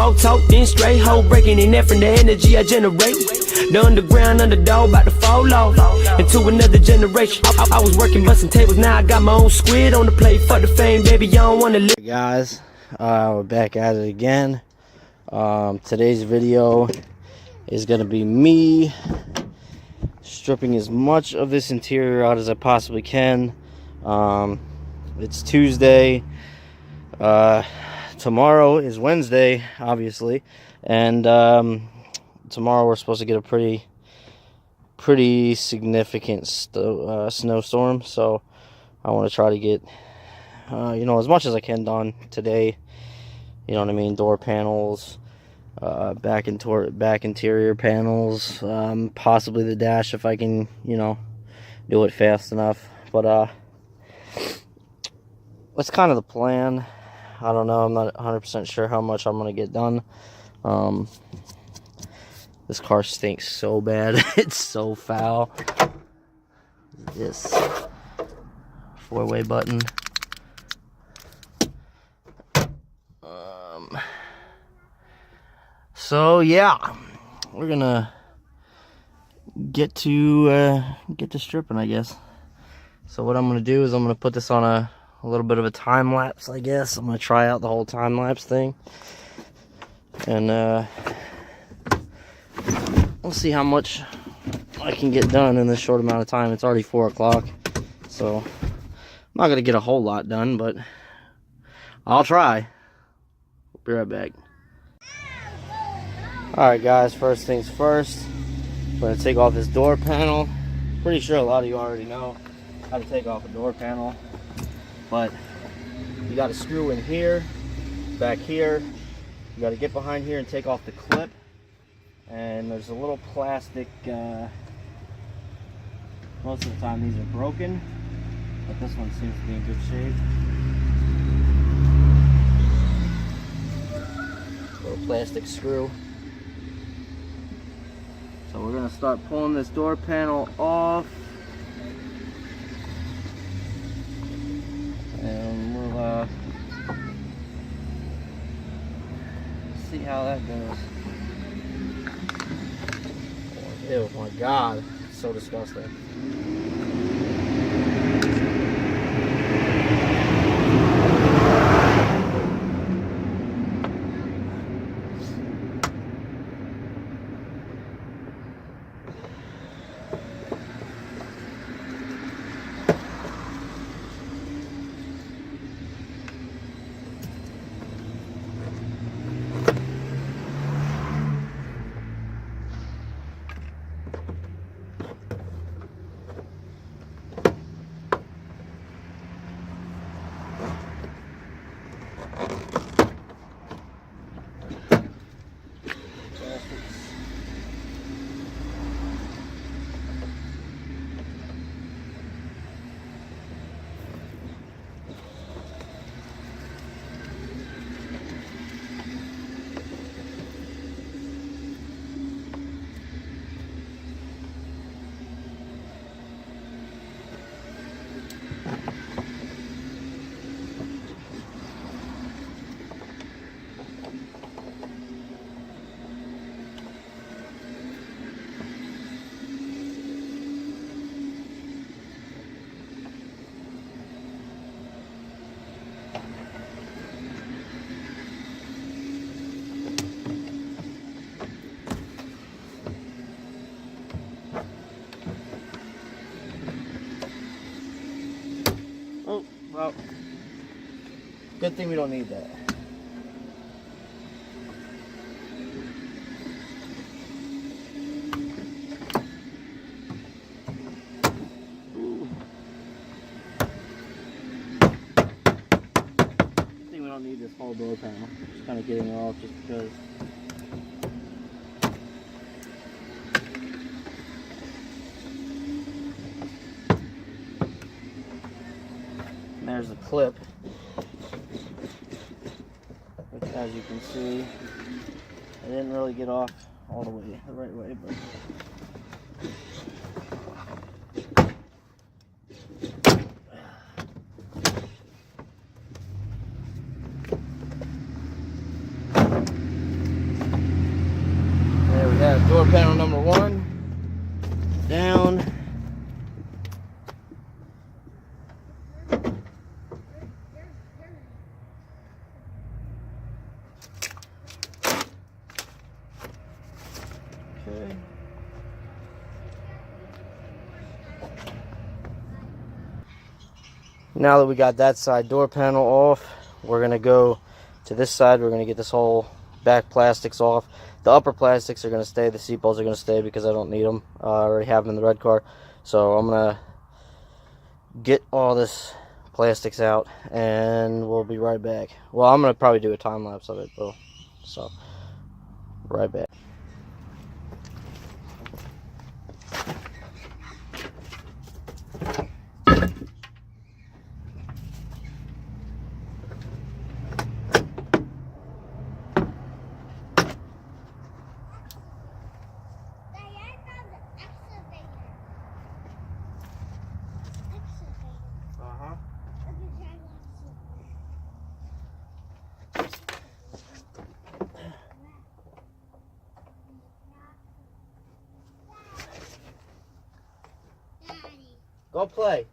walk, talk, then straight hoe, breaking in that from the energy I generate. The underground underdog about to fall off into another generation. I was working busting tables, now I got my own squid on the plate. For the fame, baby, you don't wanna live. Hey guys, we're back at it again. Today's video is gonna be me stripping as much of this interior out as I possibly can. It's Tuesday. Tomorrow is Wednesday, obviously, and tomorrow we're supposed to get a pretty significant snowstorm. So I want to try to get as much as I can done today. You know what I mean? Door panels, back interior panels, possibly the dash if I can, do it fast enough. But that's kind of the plan. I don't know. I'm not 100% sure how much I'm going to get done. This car stinks so bad. It's so foul. This four-way button. So yeah, we're gonna get to stripping, I guess. So what I'm gonna do is I'm gonna put this on a little bit of a time lapse, I guess. I'm gonna try out the whole time lapse thing, and we'll see how much I can get done in this short amount of time. It's already 4 o'clock, so I'm not gonna get a whole lot done, but I'll try. Be right back. Alright guys, first things first, I'm going to take off this door panel. Pretty sure a lot of you already know how to take off a door panel, but you got to screw in here, back here. You got to get behind here and take off the clip, and there's a little plastic, most of the time these are broken, but this one seems to be in good shape. Little plastic screw. So we're going to start pulling this door panel off, and we'll see how that goes. Ew, my God, it's so disgusting. Oh, well, good thing we don't need that. Ooh. Good thing we don't need this whole door panel. Just kind of getting it off just because. And there's the clip, which, as you can see, I didn't really get off all the way the right way, but Door panel number 1 down. Okay. Now that we got that side door panel off, we're gonna go to this side. We're gonna get this whole back plastics off. The upper plastics are gonna stay. The seat bolts are gonna stay because I don't need them. I already have them in the red car. So I'm gonna get all this plastics out and we'll be right back. Well, I'm gonna probably do a time lapse of it though. So right back. Go play.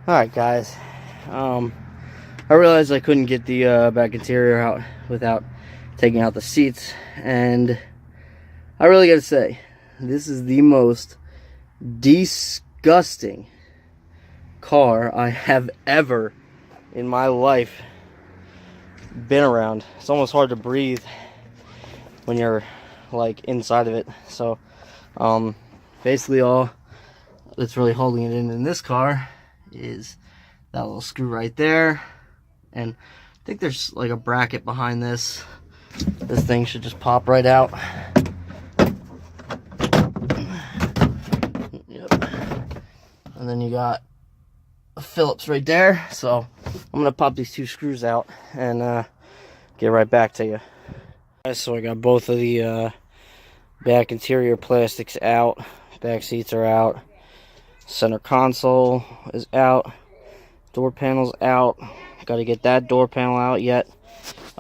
Alright guys, I realized I couldn't get the back interior out without taking out the seats, and I really gotta say, this is the most disgusting car I have ever in my life been around. It's almost hard to breathe when you're like inside of it. So basically all that's really holding it in this car is that little screw right there, and I think there's like a bracket behind this. This thing should just pop right out. Yep. And then you got a Phillips right there. So I'm gonna pop these 2 screws out and get right back to you. So I got both of the back interior plastics out. Back seats are out. Center console is out. Door panel's out. Got to get that door panel out yet.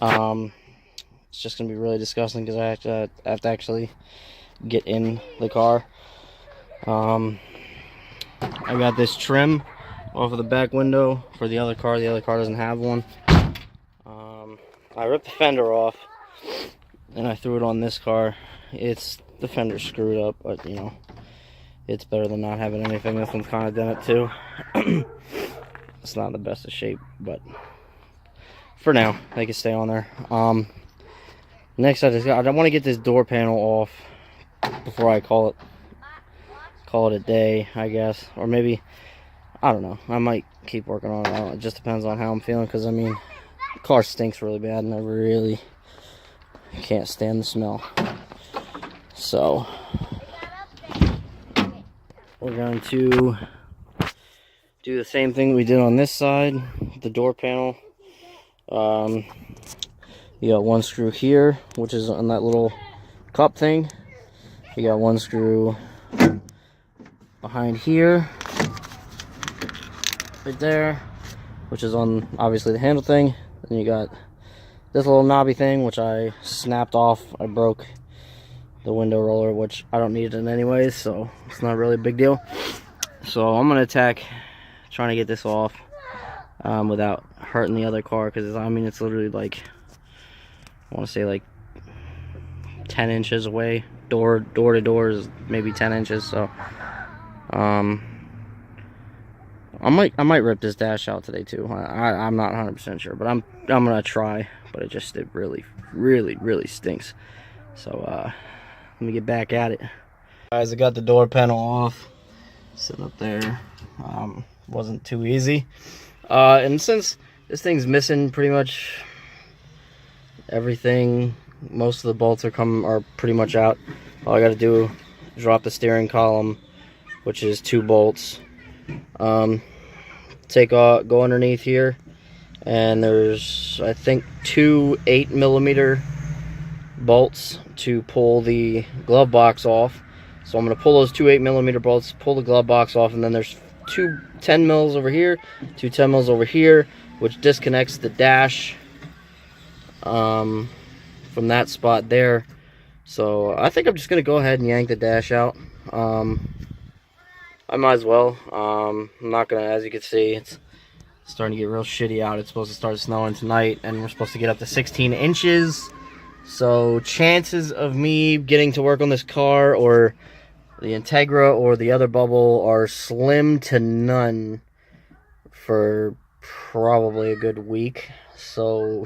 It's just gonna be really disgusting because I have to actually get in the car. I got this trim off of the back window for the other car. The other car doesn't have one. I ripped the fender off and I threw it on this car. The fender's screwed up, but you know, it's better than not having anything. This one's kind of done it too. It's not in the best of shape, but for now, they can stay on there. Next, I want to get this door panel off before I call it a day, I guess. Or maybe, I don't know. I might keep working on it. It just depends on how I'm feeling, because, I mean, the car stinks really bad, and I really can't stand the smell. So we're going to do the same thing we did on this side, the door panel. You got 1 screw here, which is on that little cup thing. You got 1 screw behind here, right there, which is on obviously the handle thing. Then you got this little knobby thing, which I snapped off. I broke the window roller, which I don't need it anyways, so it's not really a big deal. So I'm gonna attack trying to get this off without hurting the other car, because I mean, it's literally like, I want to say like 10 inches away. Door to door is maybe 10 inches. So I might rip this dash out today too. I'm not 100% sure, but I'm gonna try. But it really stinks. So let me get back at it. Guys, I got the door panel off, sitting up there. Wasn't too easy, and since this thing's missing pretty much everything, most of the bolts are pretty much out. All I got to do is drop the steering column, which is 2 bolts. Go underneath here, and there's, I think, 2 8mm bolts to pull the glove box off. So I'm going to pull those two 8mm bolts, pull the glove box off, and then there's two 10 mils over here, two 10 mils over here, which disconnects the dash from that spot there. So I think I'm just going to go ahead and yank the dash out. I might as well. I'm not going to, as you can see, it's starting to get real shitty out. It's supposed to start snowing tonight, and we're supposed to get up to 16 inches. So chances of me getting to work on this car or the Integra or the other bubble are slim to none for probably a good week. So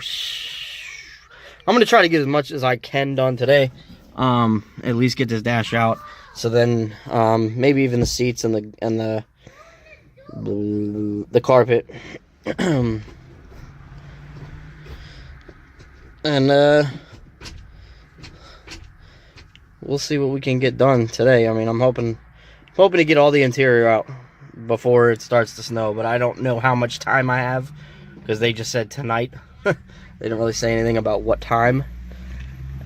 I'm going to try to get as much as I can done today. At least get this dash out. So then maybe even the seats and the carpet. And we'll see what we can get done today. I mean, I'm hoping to get all the interior out before it starts to snow, but I don't know how much time I have because they just said tonight. They didn't really say anything about what time.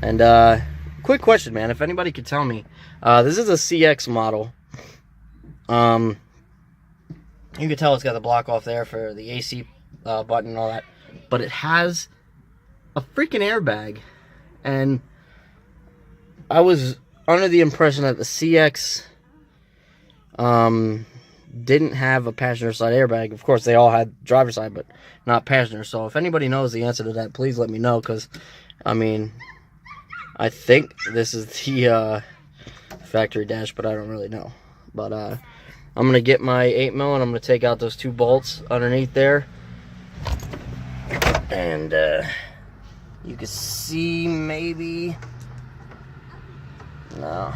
And quick question, man, if anybody could tell me, this is a CX model. You can tell it's got the block off there for the AC button and all that, but it has a freaking airbag. And I was under the impression that the CX didn't have a passenger side airbag. Of course, they all had driver side, but not passenger. So if anybody knows the answer to that, please let me know, because, I mean, I think this is the factory dash, but I don't really know. But I'm going to get my 8mm, and I'm going to take out those two bolts underneath there. And you can see maybe... No,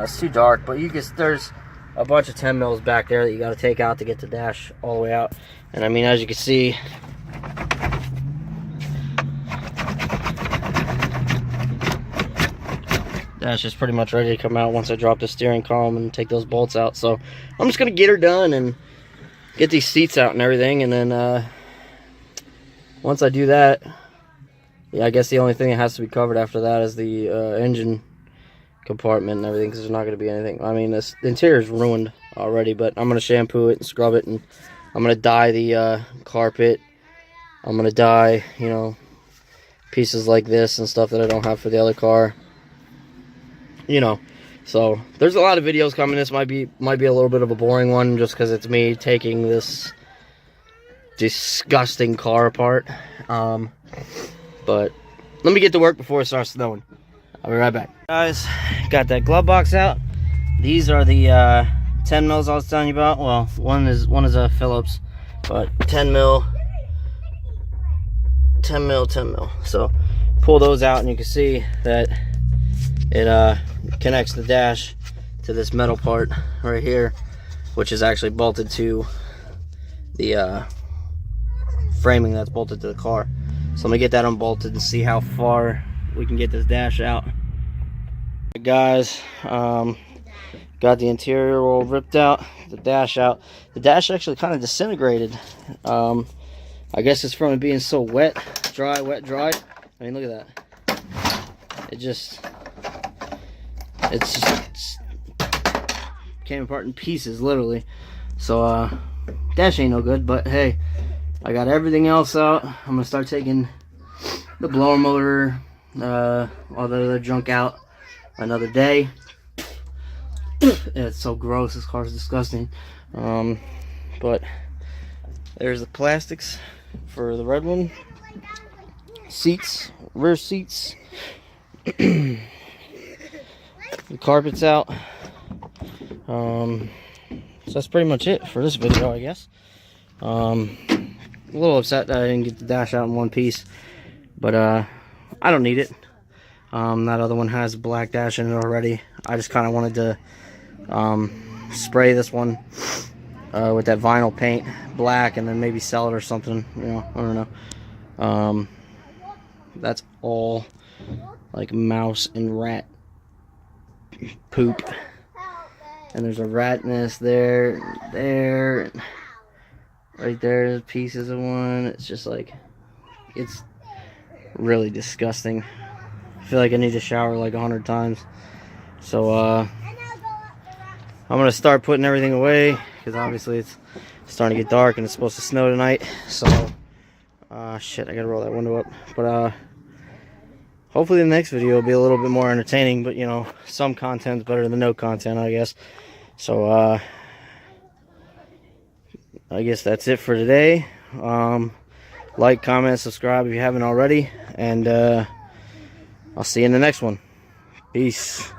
it's too dark, but you can, there's a bunch of 10 mils back there that you got to take out to get the dash all the way out. And I mean, as you can see, dash is pretty much ready to come out once I drop the steering column and take those bolts out. So I'm just gonna get her done and get these seats out and everything, and then once I do that, yeah, I guess the only thing that has to be covered after that is the engine compartment and everything, because there's not going to be anything. I mean, the interior is ruined already, but I'm going to shampoo it and scrub it, and I'm going to dye the carpet. I'm going to dye, you know, pieces like this and stuff that I don't have for the other car. You know, so there's a lot of videos coming. This might be a little bit of a boring one just because it's me taking this disgusting car apart. But let me get to work before it starts snowing. I'll be right back. Guys, got that glove box out. These are the 10 mils I was telling you about. Well, one is a Phillips, but 10 mil. So pull those out, and you can see that it connects the dash to this metal part right here, which is actually bolted to the framing that's bolted to the car. So I'm gonna get that unbolted and see how far we can get this dash out. Guys, got the interior all ripped out, the dash out. The dash actually kind of disintegrated. I guess it's from it being so wet, dry. I mean, look at that. It's just came apart in pieces, literally. So dash ain't no good, but hey, I got everything else out. I'm gonna start taking the blower motor, all the other junk out another day. It's so gross. This car is disgusting. But there's the plastics for the red one. Seats, rear seats. The carpet's out. So that's pretty much it for this video, I guess. A little upset that I didn't get the dash out in one piece, but I don't need it. That other one has a black dash in it already. I just kind of wanted to spray this one with that vinyl paint black, and then maybe sell it or something, you know, I don't know. That's all like mouse and rat poop, and there's a rat nest there, right there, pieces of one. It's just like, it's really disgusting. I feel like I need to shower like 100 times. So I'm gonna start putting everything away because obviously it's starting to get dark and it's supposed to snow tonight. So shit, I gotta roll that window up. But hopefully the next video will be a little bit more entertaining. But you know, some content's better than no content, I guess. So I guess that's it for today. Like, comment, subscribe if you haven't already, and I'll see you in the next one. Peace.